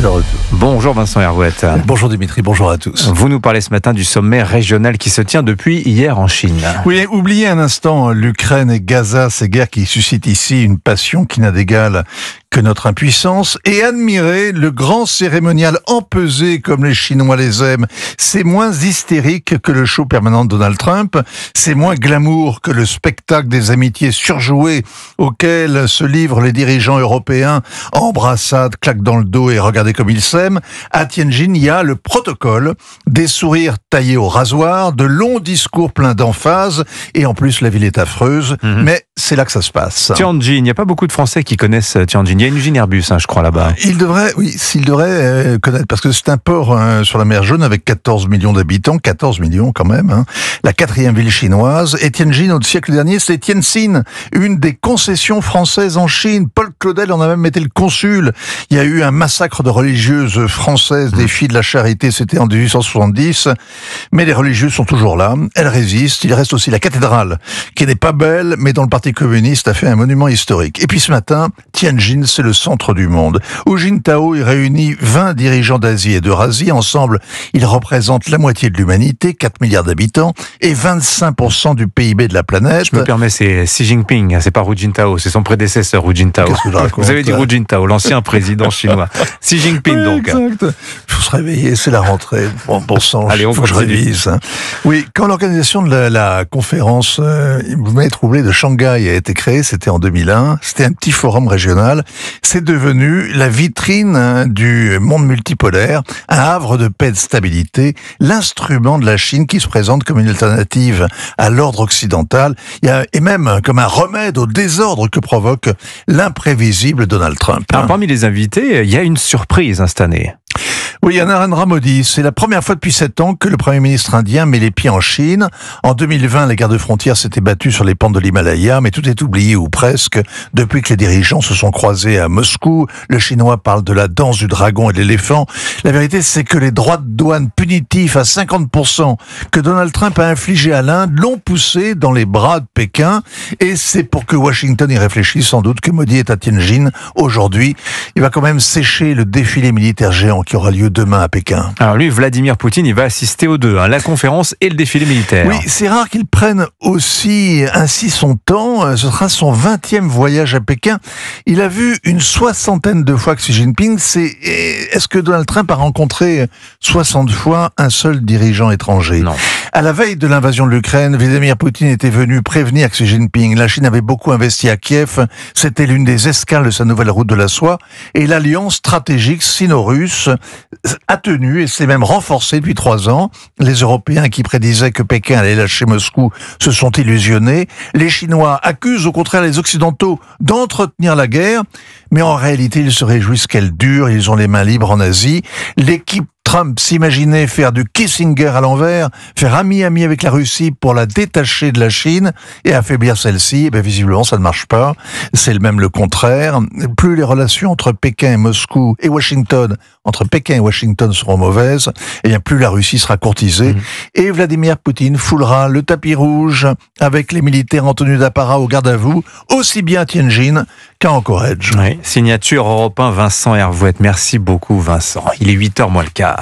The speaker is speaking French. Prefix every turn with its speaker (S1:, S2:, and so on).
S1: de retour.
S2: Bonjour Vincent Hervouette.
S1: Bonjour Dimitri, bonjour à tous.
S2: Vous nous parlez ce matin du sommet régional qui se tient depuis hier en Chine.
S1: Oui, oubliez un instant l'Ukraine et Gaza, ces guerres qui suscitent ici une passion qui n'a d'égal que notre impuissance, et admirez le grand cérémonial empesé comme les Chinois les aiment. C'est moins hystérique que le show permanent de Donald Trump, c'est moins glamour que le spectacle des amitiés surjouées auxquelles se livrent les dirigeants européens, embrassades, claques dans le dos et regardez comme ils s'aiment. À Tianjin, il y a le protocole, des sourires taillés au rasoir, de longs discours pleins d'emphase, et en plus la ville est affreuse, mais c'est là que ça se passe.
S2: Tianjin, il n'y a pas beaucoup de Français qui connaissent Tianjin. Il y a une usine Airbus, je crois, là-bas.
S1: Il devrait connaître, parce que c'est un port sur la mer Jaune avec 14 millions d'habitants, 14 millions quand même, la 4e ville chinoise. Et Tianjin, au siècle dernier, c'est Tianjin, une des concessions françaises en Chine. Paul Claudel en a même été le consul. Il y a eu un massacre de religieuses françaises, des filles de la charité, c'était en 1870. Mais les religieuses sont toujours là, elles résistent. Il reste aussi la cathédrale, qui n'est pas belle, mais dont le Parti communiste a fait un monument historique. Et puis ce matin, Tianjin, c'est le centre du monde. Au Jintao, il réunit 20 dirigeants d'Asie et d'Eurasie. Ensemble, ils représentent la moitié de l'humanité, 4 milliards d'habitants, et 25% du PIB de la planète.
S2: Je me permets, c'est Xi Jinping, c'est pas Hu Jintao, c'est son prédécesseur Hu Jintao.
S1: Qu'est-ce que je raconte ?
S2: Vous avez dit Hu Jintao, l'ancien président chinois. Xi Jinping, donc.
S1: Exact. Il faut se réveiller, c'est la rentrée. Bon sang,
S2: allez,
S1: faut que je révise. Oui, quand l'organisation de la conférence, vous m'avez troublé, de Shanghai a été créée, c'était en 2001. C'était un petit forum régional. C'est devenu la vitrine du monde multipolaire, un havre de paix et de stabilité, l'instrument de la Chine qui se présente comme une alternative à l'ordre occidental, et même comme un remède au désordre que provoque l'imprévisible Donald Trump.
S2: Alors, parmi les invités, il y a une surprise cette année.
S1: Oui, il y a Narendra Modi. C'est la première fois depuis 7 ans que le Premier ministre indien met les pieds en Chine. En 2020, les gardes frontières s'étaient battus sur les pentes de l'Himalaya, mais tout est oublié, ou presque, depuis que les dirigeants se sont croisés à Moscou. Le Chinois parle de la danse du dragon et de l'éléphant. La vérité, c'est que les droits de douane punitifs à 50% que Donald Trump a infligés à l'Inde l'ont poussé dans les bras de Pékin. Et c'est pour que Washington y réfléchisse sans doute que Modi est à Tianjin aujourd'hui. Il va quand même sécher le défilé militaire géant qui aura lieu demain à Pékin.
S2: Alors lui, Vladimir Poutine, il va assister aux deux, la conférence et le défilé militaire.
S1: Oui, c'est rare qu'il prenne ainsi son temps. Ce sera son 20e voyage à Pékin. Il a vu une 60aine de fois Xi Jinping. Est-ce que Donald Trump a rencontré 60 fois un seul dirigeant étranger ?
S2: Non.
S1: À la veille de l'invasion de l'Ukraine, Vladimir Poutine était venu prévenir Xi Jinping. La Chine avait beaucoup investi à Kiev. C'était l'une des escales de sa nouvelle route de la soie. Et l'alliance stratégique sino-russe a tenu et s'est même renforcée depuis 3 ans. Les Européens qui prédisaient que Pékin allait lâcher Moscou se sont illusionnés. Les Chinois accusent au contraire les Occidentaux d'entretenir la guerre. Mais en réalité, ils se réjouissent qu'elle dure. Ils ont les mains libres en Asie. L'équipe Trump s'imaginait faire du Kissinger à l'envers, faire ami-ami avec la Russie pour la détacher de la Chine et affaiblir celle-ci. Et visiblement, ça ne marche pas. C'est même le contraire. Plus les relations entre Pékin et Moscou et Washington, entre Pékin et Washington seront mauvaises, et bien plus la Russie sera courtisée. Et Vladimir Poutine foulera le tapis rouge avec les militaires en tenue d'apparat au garde à vous, aussi bien à Tianjin qu'à Anchorage.
S2: Oui, signature Europe 1, Vincent Hervouette. Merci beaucoup Vincent. Il est 8h moins le quart.